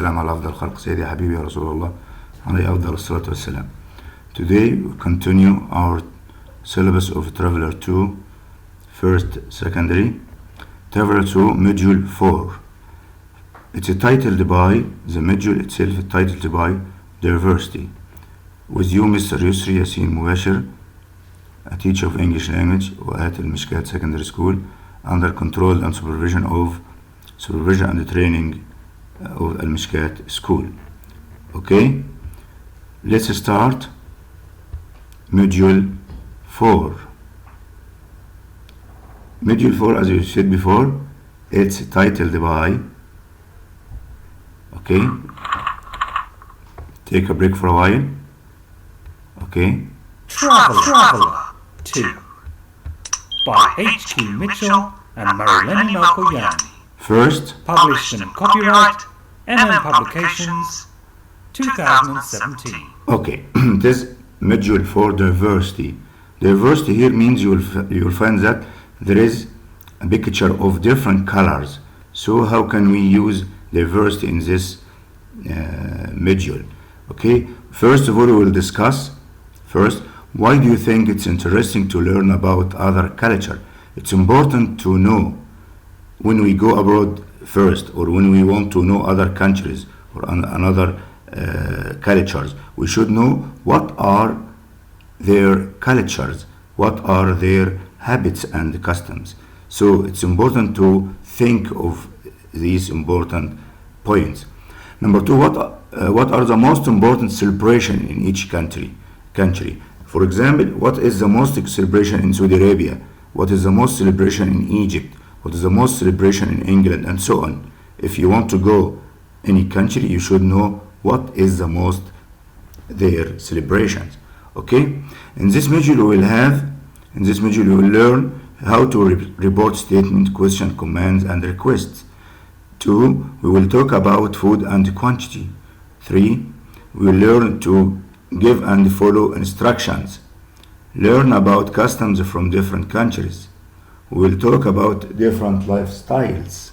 والسلام على أفضل خلق سيدي حبيبي يا رسول الله عليه أفضل الصلاة والسلام. Today we continue our syllabus of Traveler 2 First Secondary, Traveler 2 Module 4. It's titled by, the module itself titled by Diversity. With you Mr. Yusri Yassin Mubashir, a teacher of English language at Al Mishkat Secondary School, under control and supervision and training of Al Mishkat School. Okay, let's start Module 4. Module 4, as you said before, it's titled by, okay, take a break for a while. Okay, Traveler 2 by H.Q. Mitchell and Marilyn Malkoyani. first, Published in copyright MM Publications 2017. okay, this module for diversity. Diversity here means you'll find that there is a picture of different colors. So how can we use diversity in this module? Okay, first of all, we will discuss first, why do you think it's interesting to learn about other culture? It's important to know when we go abroad first, or when we want to know other countries or another cultures. We should know what are their cultures, what are their habits and customs. So it's important to think of these important points. Number two, what are the most important celebration in each country? For example, what is the most celebration in Saudi Arabia? What is the most celebration in Egypt? What is the most celebration in England, and so on. If you want to go any country, you should know what is the most their celebrations. Okay, in this module we will learn how to report statement, question, commands, and requests. 2, we will talk about food and quantity. 3, we will learn to give and follow instructions. Learn about customs from different countries. We will talk about different lifestyles.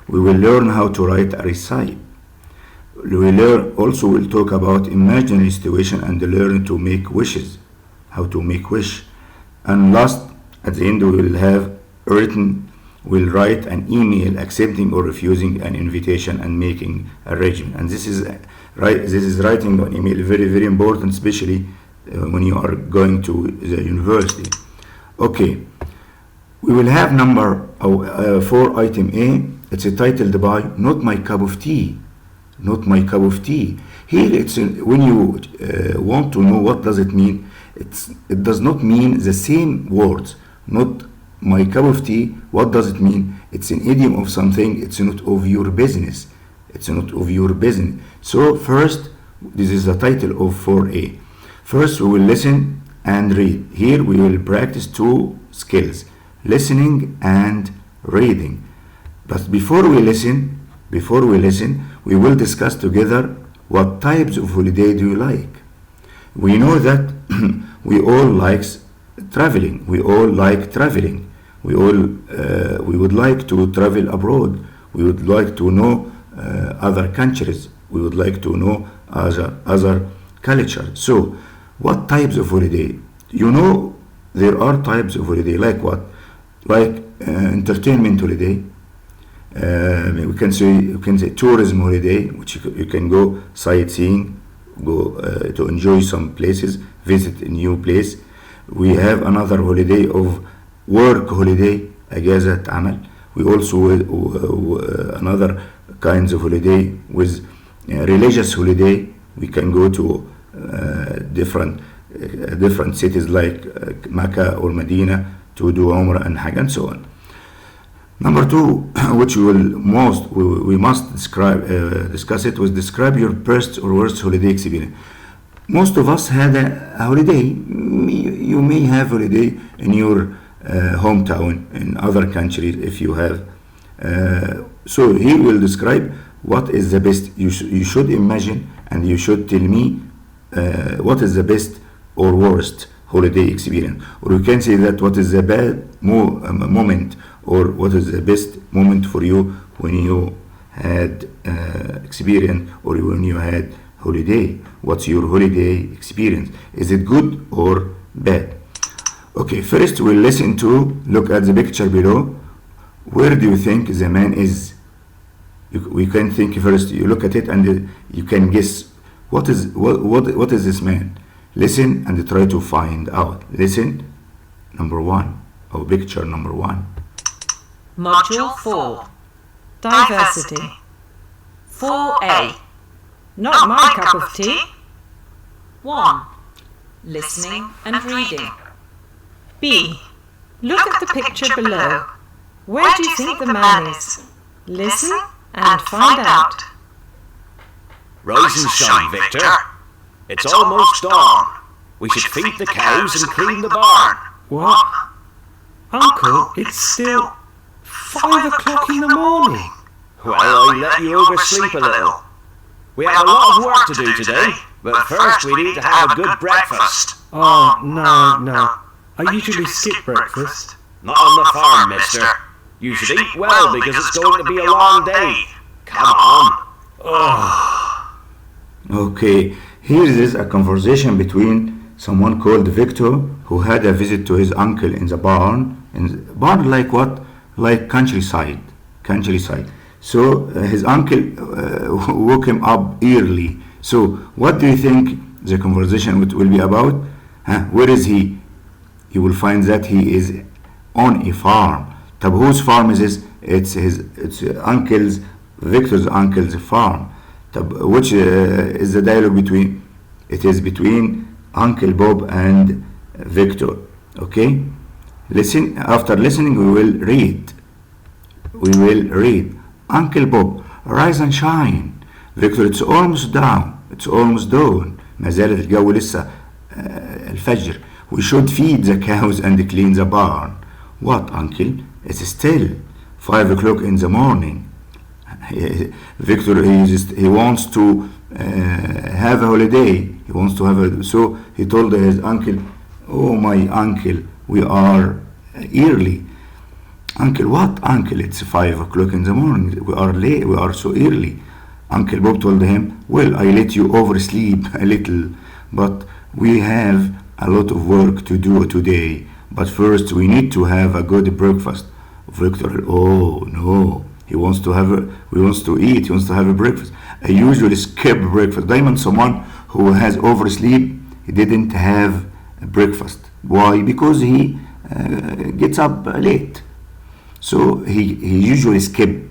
We will learn how to write a recipe. We will talk about imaginary situation and learn to make wishes, how to make wish. And last, at the end, we will have we'll write an email accepting or refusing an invitation and making arrangement. And this is writing an email, very, very important, especially when you are going to the university. Okay, we will have number 4, item A. It's titled by Not My Cup of Tea. Not my cup of tea. Here it's when you want to know what does it mean, it does not mean the same words. Not my cup of tea, what does it mean? It's an idiom of something. It's not of your business. It's not of your business. So first, this is the title of 4A. First, we will listen and read. Here we will practice 2 skills, listening and reading. But before we listen, we will discuss together what types of holiday do you like. We know that we all like traveling. We would like to travel abroad. We would like to know other countries. We would like to know other culture. So what types of holiday? You know, there are types of holiday, like what? Like entertainment holiday. We can say tourism holiday, which you can go sightseeing, go to enjoy some places, visit a new place. We have another holiday of work holiday, اجازة عمل. We also another kinds of holiday with religious holiday. We can go to different cities like Mecca or Medina to do Umrah and Hajj and so on. Number 2, which we must discuss it, was describe your best or worst holiday experience. Most of us had a holiday. You may have holiday in your hometown, in other countries if you have. So here we'll describe what is the best. You should imagine and you should tell me what is the best or worst holiday experience. Or you can say that what is the bad moment, or what is the best moment for you when you had experience or when you had holiday. What's your holiday experience? Is it good or bad? Okay, first we'll look at the picture below. Where do you think the man is? We can think first, you look at it and you can guess what is this man. Listen and try to find out. Listen, number 1, or picture number 1. Module 4. Diversity. 4A. Not my cup of tea. 1. Listening and reading. B. Look at the picture below. Where do you think the man is? Listen and find out. Rise and shine, Victor. It's almost dawn. We should feed the cows and clean the barn. What? Uncle, it's still 5 o'clock in the morning. Well, I let you oversleep a little. We have a lot of work to do today, but first we need to have a good breakfast. Oh, no. I usually skip breakfast. Not on the farm, mister. You should eat well because it's going to be a long day. Come on. Okay, here is a conversation between someone called Victor who had a visit to his uncle in the barn. Like what? Like countryside. So his uncle woke him up early. So what do you think the conversation will be about? Where is he? You will find that he is on a farm. طب whose farm is this? It's uncle's, Victor's uncle's farm. طب which is the dialogue between? It is between Uncle Bob and Victor. Okay? Listen. After listening, we will read. Uncle Bob, rise and shine. Victor, it's almost down. It's almost dawn. ما زالت الجو لسه الفجر. We should feed the cows and clean the barn. What, uncle? It's still 5 o'clock in the morning. Victor, he wants to have a holiday. So he told his uncle, oh my uncle, we are early. Uncle, what uncle? It's 5 o'clock in the morning. We are late. We are so early. Uncle Bob told him, well, I let you oversleep a little, but we have a lot of work to do today. But first we need to have a good breakfast. Victor, oh no, he wants to have a breakfast. I usually skip breakfast. دايما someone who has oversleep, he didn't have breakfast. Why? Because he gets up late. So he usually skip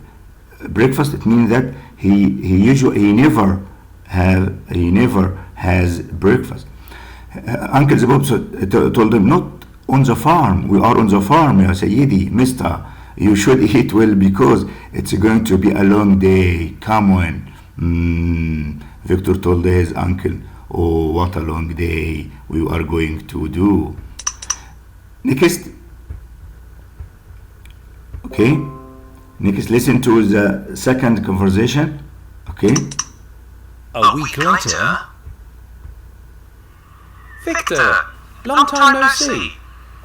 breakfast. It means that he never has breakfast. Uncle Bob told him, not on the farm. We are on the farm, ya Sayyidi, mister. You should eat well because it's going to be a long day. Come on. Victor told his uncle, oh, what a long day we are going to do. Next, listen to the second conversation. Okay. A week later. Victor, long time no see.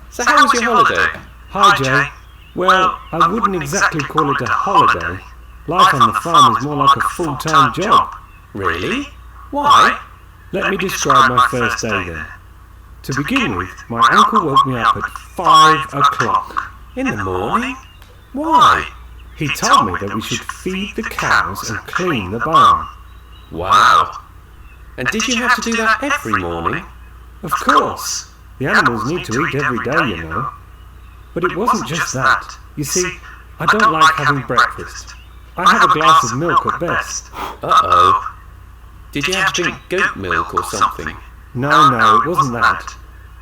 So how was your holiday? Hi, Jay. Well, I wouldn't exactly call it a holiday. Life on the farm is more like a full-time job. Really? Why? Let me describe my first day then. To begin with, my uncle woke me up at 5 o'clock. In the morning? Why? He told me that we should feed the cows and clean the barn. Wow. And did you have to do that every morning? Of course. The animals need to eat every day, you know. But it wasn't just that. You see, I don't like having breakfast. I have a glass of milk at best. Uh-oh. Did you have to drink goat milk or something? No, it wasn't that.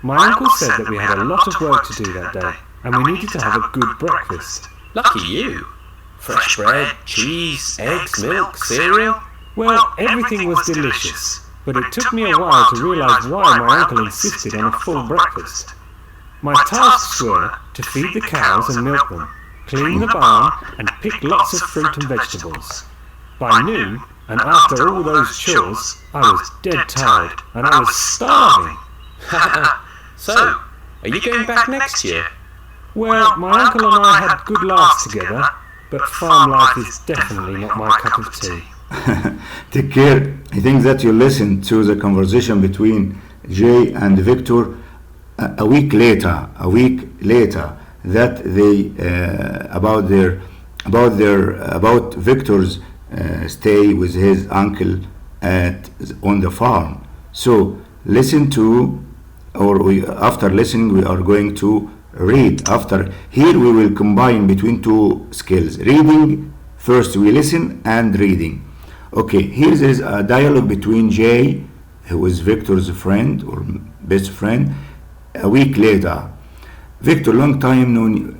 My uncle said that we had a lot of work to do that day, and we needed to have a good breakfast. Lucky you. Fresh bread, cheese, eggs, milk, cereal. Well, everything was delicious, but it took me a while to realise why my uncle insisted on a full breakfast. My tasks were to feed the cows and milk them, clean the barn, and pick lots of fruit and vegetables. By noon, and after all those chores, I was dead tired, and I was starving. So, are you going back next year? Well, my uncle and I had good laughs together, but farm life is definitely not my cup of tea. Take care. I think that you listened to the conversation between Jay and Victor a week later, that they about Victor's stay with his uncle on the farm. So listen to, after listening, we are going to read. After here, we will combine between two skills: reading first. We listen and reading. Okay, here is a dialogue between Jay, who is Victor's friend or best friend, a week later. Victor, long time no.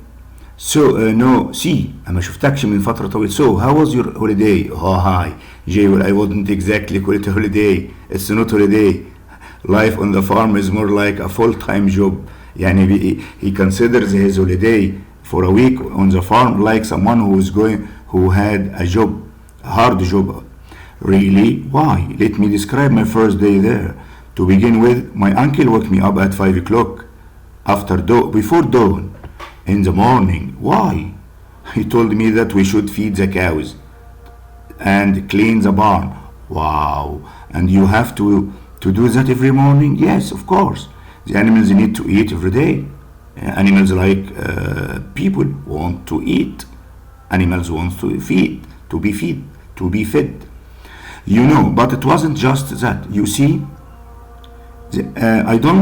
So no, see, أنا ما شفتكش من فترة طويلة. So how was your holiday? Oh hi, Jay. Well, I wouldn't exactly call it a holiday. It's not holiday. Life on the farm is more like a full-time job. يعني he considers his holiday for a week on the farm like someone who had a job, a hard job. Really? Why? Let me describe my first day there. To begin with, my uncle woke me up at 5 o'clock before dawn in the morning. Why? He told me that we should feed the cows and clean the barn. Wow. And you have to do that every morning? Yes, of course. The animals need to eat every day. Animals like people want to eat. Animals want to be fed. You know, but it wasn't just that. You see, I don't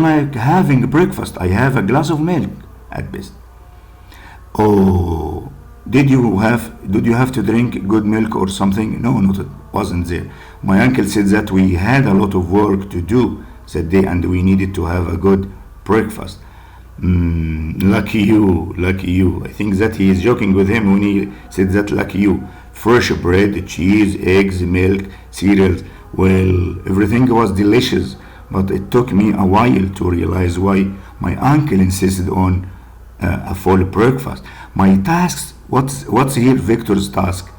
like having breakfast. I have a glass of milk at best. Oh, did you have to drink good milk or something? No, it wasn't there. My uncle said that we had a lot of work to do that day and we needed to have a good breakfast. Lucky you. I think that he is joking with him when he said that, lucky you. Fresh bread, cheese, eggs, milk, cereals. Well, everything was delicious, but it took me a while to realize why my uncle insisted on a full breakfast. My tasks, what's here Victor's task?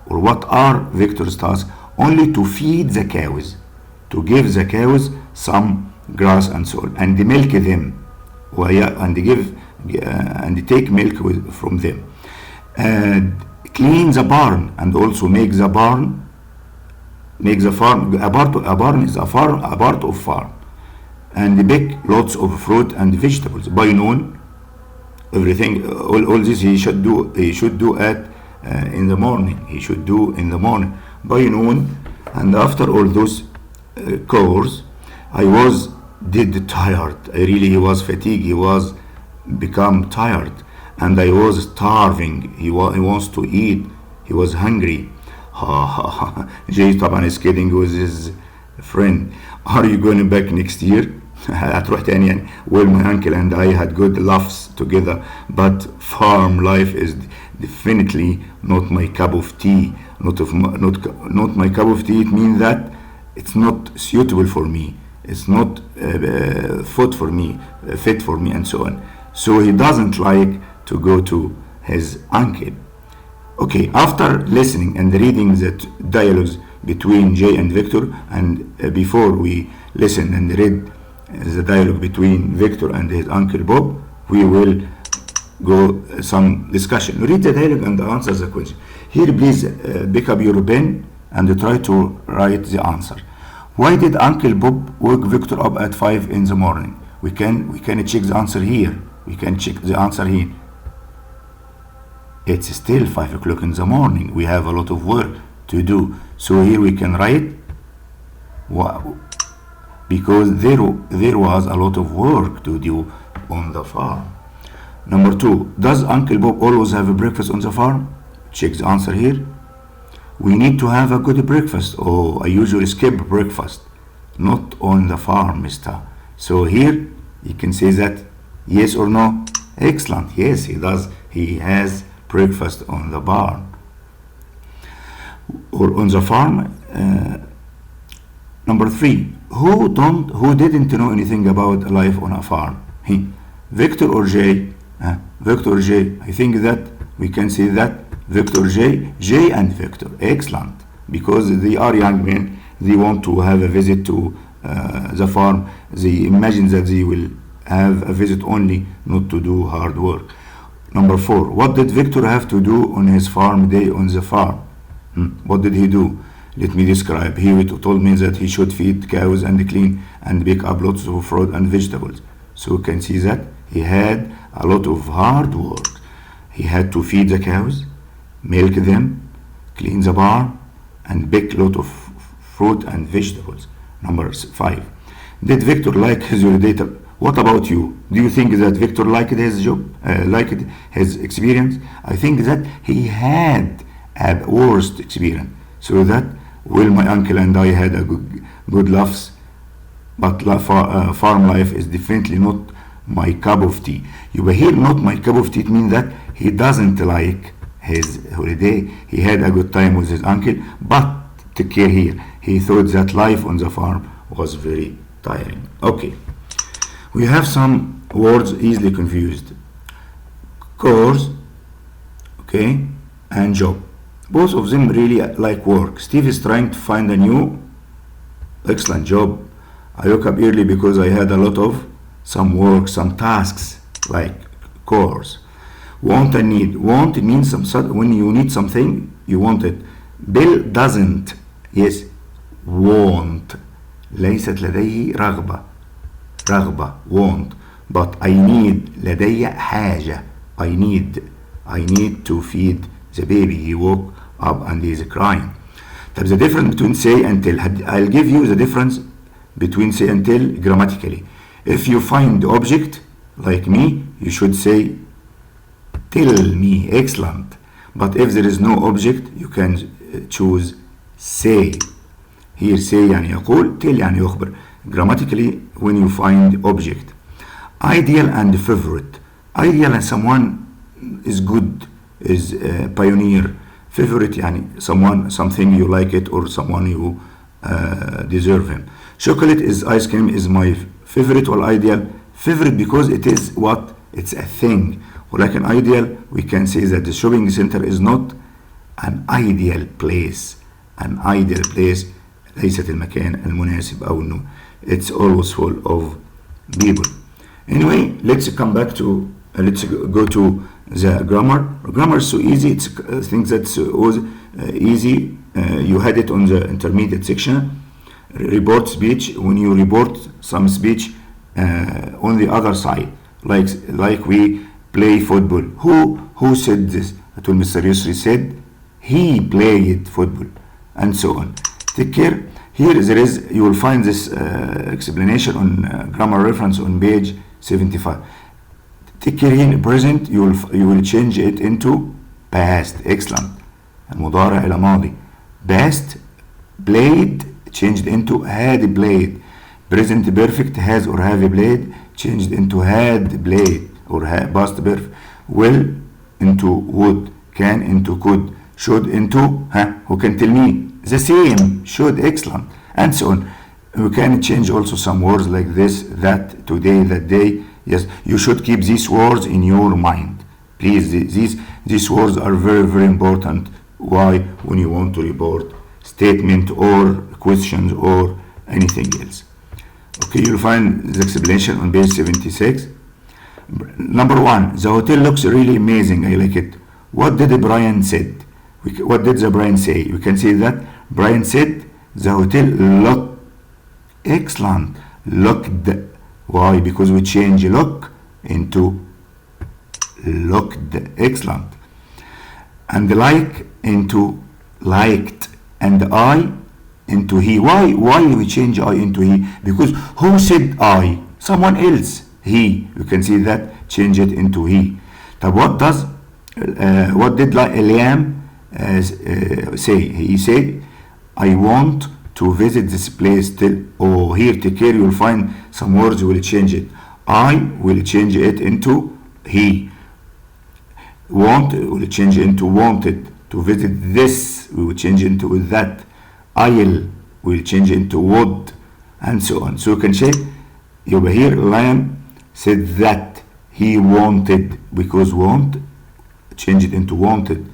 Or what are Victor's tasks? Only to feed the cows, to give the cows some grass and so on, and milk them, and take milk from them. And clean the barn and also make the farm. A barn is a part of farm, and bake lots of fruit and vegetables. By noon, everything, all this he should do in the morning. He should do in the morning by noon, and after all those chores, I was dead tired. He was fatigued. He was become tired, and I was starving. He wants to eat. He was hungry. Jay طبعا is kidding with his friend. Are you going back next year? هتروح تاني يعني. Well, my uncle and I had good laughs together, but farm life is definitely not my cup of tea. Not my cup of tea. It means that it's not suitable for me. It's not fit for me, and so on. So he doesn't like to go to his uncle. Okay, after listening and reading the dialogues between Jay and Victor, and before we listen and read the dialogue between Victor and his uncle Bob, we will go some discussion. Read the dialogue and answer the question. Here, please pick up your pen and try to write the answer. Why did Uncle Bob wake Victor up at 5 in the morning? We can check the answer here. It's still 5 o'clock in the morning. We have a lot of work to do. So here we can write, because there was a lot of work to do on the farm. Number 2, does Uncle Bob always have a breakfast on the farm? Check the answer here. We need to have a good breakfast. Oh, I usually skip breakfast. Not on the farm, mister. So here you can say that yes or no. Excellent. Yes, he does. He has breakfast on the barn or on the farm. Number 3, who didn't know anything about life on a farm? Victor or Jay? Victor or Jay? I think that we can say that Victor, Jay and Victor. Excellent, because they are young men. They want to have a visit to the farm. They imagine that they will have a visit only, not to do hard work. Number 4. What did Victor have to do on his farm day on the farm? What did he do? Let me describe. He told me that he should feed cows and clean and pick up lots of fruit and vegetables. So you can see that he had a lot of hard work. He had to feed the cows, milk them, clean the barn, and pick a lot of fruit and vegetables. Number 5. Did Victor like his holiday? What about you? Do you think that Victor liked his job, liked his experience? I think that he had a worst experience. So that, well, my uncle and I had a good laughs, but farm life is definitely not my cup of tea. You will hear not my cup of tea, it means that he doesn't like his holiday. He had a good time with his uncle, but take care here. He thought that life on the farm was very tiring. Okay. We have some words easily confused. Course, okay, and job. Both of them really like work. Steve is trying to find a new excellent job. I woke up early because I had a lot of some work, some tasks like course. Want and need. Want means when you need something, you want it. Bill doesn't. Yes, want. ليست لديه رغبة want. But I need. لدي حاجة. I need to feed the baby. He woke up and he is crying. طب the difference between say and tell. I'll give you the difference between say and tell grammatically. If you find the object like me, you should say tell me. Excellent. But if there is no object, you can choose say. Here say يعني يقول, tell يعني يخبر. Grammatically, when you find object. Ideal and favorite. Ideal and someone is good, is pioneer. Favorite يعني something you like it or someone you deserve him. Chocolate is ice cream is my favorite or ideal. Favorite because it is what? It's a thing. Or like an ideal, we can say that the shopping center is not an ideal place. An ideal place ليست المكان المناسب أو إنه it's always full of people. Anyway, let's come back to let's go to the grammar. Grammar is so easy. It's things that's easy. You had it on the intermediate section. Report speech. When you report some speech on the other side, like we play football. Who said this? Atul Mr. Yusri said he played football, and so on. Take care. Here there is, you will find this explanation on grammar reference on page 75. Take care here in present, you will change it into past. Excellent. المضارع إلى ماضي. Past played changed into had played. Present perfect has or have played changed into had played or past perfect. Will into would. Can into could. Should into who can tell me? The same. Should. Excellent. And so on. We can change also some words like this, that, today, that day. Yes, you should keep these words in your mind. Please, these words are very, very important. Why? When you want to report statement or questions or anything else. Okay, you'll find the explanation on page 76. Number 1, the hotel looks really amazing. I like it. What did Brian said? What did the Brian say? You can see that Brian said the hotel looked excellent. Looked. Why? Because we change look into looked. Excellent. And like into liked. And I into he. Why we change I into he? Because who said I? Someone else. He. You can see that. Change it into he. Now what did Liam say? He said, I want to visit this place till. Oh, here, take care, you'll find some words, you will change it. I will change it into he. Want will change into wanted. To visit this, we will change into that. I'll will change into would, and so on. So you can say, over here, Liam said that he wanted, because want, change it into wanted.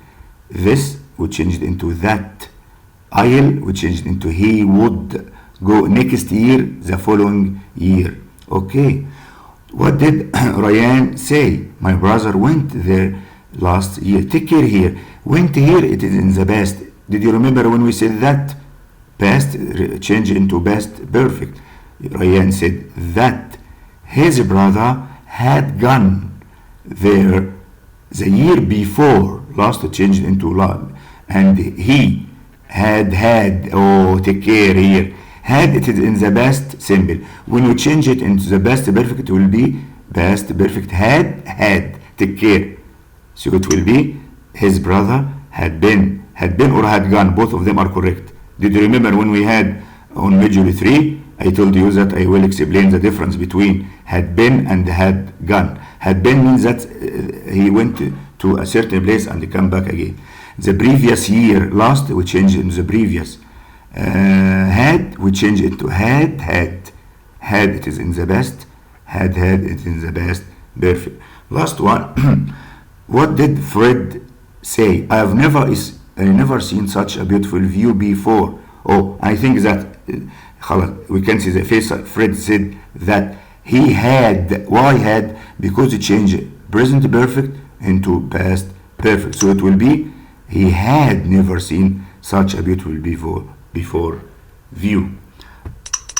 This we change it into that. I'll we change it into he would go next year, the following year. Okay. What did Ryan say? My brother went there last year. Take care here. Went here, it is in the past. Did you remember when we said that? Past, change into past perfect. Ryan said that his brother had gone there the year before. Last changed into last. And he had, oh, take care here. Had, it is in the past simple. When we change it into the past perfect, it will be past perfect. Had, take care. So it will be his brother had been or had gone. Both of them are correct. Did you remember when we had on module 3, I told you that I will explain the difference between had been and had gone. Had been means that he went to a certain place and come back again. The previous year, last, we change it into the previous. Had, we change it to had. Had, it is in the past. Had, it is in the past. Perfect. Last one. What did Fred say? I have never seen such a beautiful view before. Oh, I think that we can see the face. Fred said that he had. Why had? Because he changed present perfect into past perfect. So it will be he had never seen such a beautiful before view.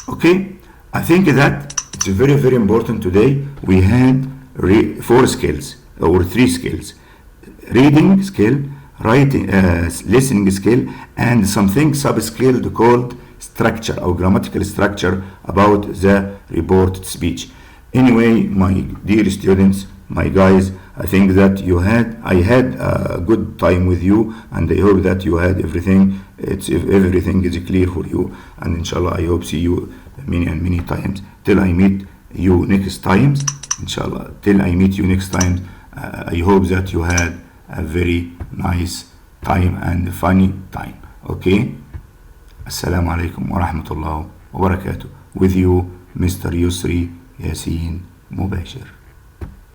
Okay, I think that it's very, very important today. We had 4 skills or 3 skills: reading skill, writing, listening skill, and something sub-skill called structure or grammatical structure about the reported speech. Anyway, my dear students, my guys, I think that I had a good time with you, and I hope that you had everything. Everything is clear for you, and inshallah I hope see you many times till I meet you next time. Inshallah, till I meet you next time, I hope that you had a very nice time and funny time. Okay, Assalamu alaikum wa rahmatullah wa barakatuh. With you, Mr. Yusri Yasin Mubashir.